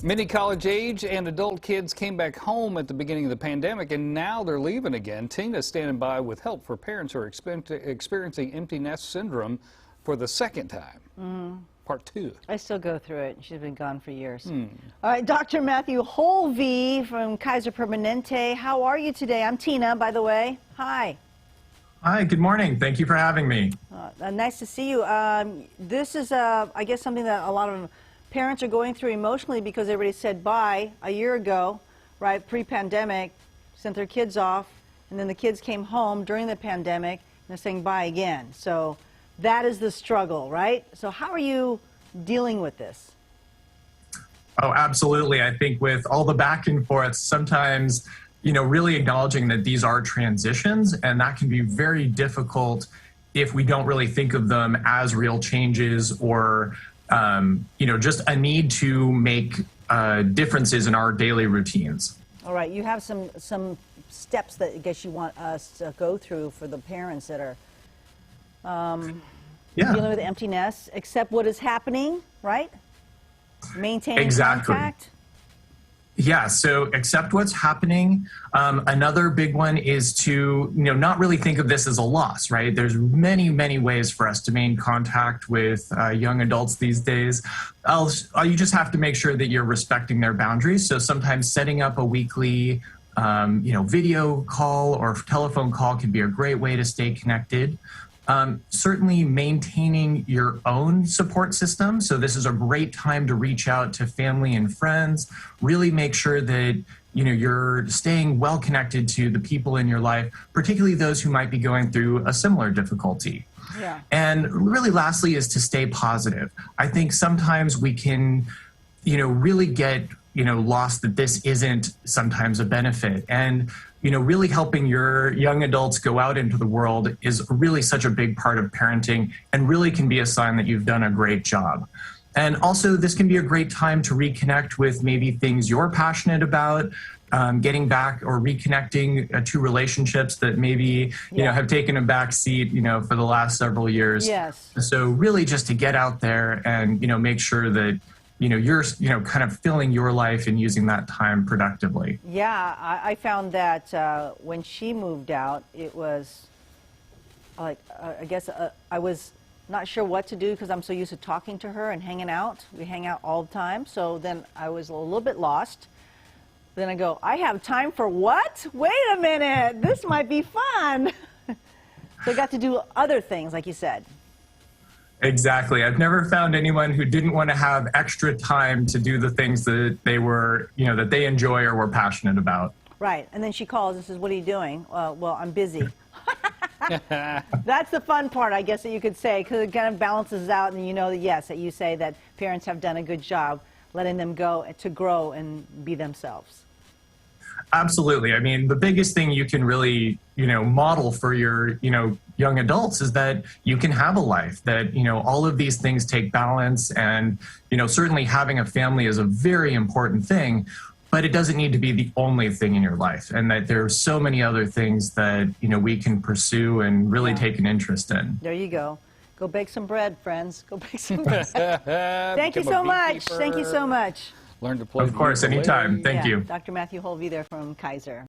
Many college-age and adult kids came back home at the beginning of the pandemic, and now they're leaving again. Tina's standing by with help for parents who are experiencing empty nest syndrome for the second time. Part 2. I still go through it. She's been gone for years. All right, Dr. Matthew Holvey from Kaiser Permanente. How are you today? I'm Tina, by the way. Hi. Hi, good morning. Thank you for having me. Nice to see you. This is, I guess, something that a lot of parents are going through emotionally because everybody said bye a year ago, right, pre-pandemic, sent their kids off, and then the kids came home during the pandemic, and they're saying bye again. So that is the struggle, right? So how are you dealing with this? Oh, absolutely. I think with all the back and forth, sometimes, really acknowledging that these are transitions, and that can be very difficult if we don't really think of them as real changes or just a need to make differences in our daily routines. All right, you have some steps that I guess you want us to go through for the parents that are dealing with empty nests, accept what is happening, right? Maintain contact. Yeah, so accept what's happening. Another big one is to not really think of this as a loss, right? There's many, many ways for us to maintain contact with young adults these days. You just have to make sure that you're respecting their boundaries. So sometimes setting up a weekly video call or telephone call can be a great way to stay connected. Certainly maintaining your own support system. So this is a great time to reach out to family and friends, really make sure that you're staying well connected to the people in your life, particularly those who might be going through a similar difficulty. Yeah. And really lastly is to stay positive. I think sometimes we can, really get lost that this isn't sometimes a benefit. And really helping your young adults go out into the world is really such a big part of parenting and really can be a sign that you've done a great job. And also this can be a great time to reconnect with maybe things you're passionate about, getting back or reconnecting to relationships that maybe, have taken a back seat, for the last several years. Yes. So really just to get out there and, make sure that you're, kind of filling your life and using that time productively. Yeah, I found that when she moved out, it was like, I guess I was not sure what to do because I'm so used to talking to her and hanging out. We hang out all the time. So then I was a little bit lost. Then I go, I have time for what? Wait a minute, this might be fun. So I got to do other things, like you said. Exactly. I've never found anyone who didn't want to have extra time to do the things that they were, that they enjoy or were passionate about. Right. And then she calls and says, what are you doing? Well, I'm busy. That's the fun part, I guess, that you could say, because it kind of balances out, and that, yes, that you say that parents have done a good job letting them go to grow and be themselves. Absolutely. I mean, the biggest thing you can really, model for your, young adults is that you can have a life, that, all of these things take balance, and, certainly having a family is a very important thing, but it doesn't need to be the only thing in your life, and that there are so many other things that, we can pursue and really take an interest in. There you go. Go bake some bread, friends. Go bake some bread. Thank you so much. Thank you so much. Learn to play. Of course, anytime. Thank you. Dr. Matthew Holvey there from Kaiser.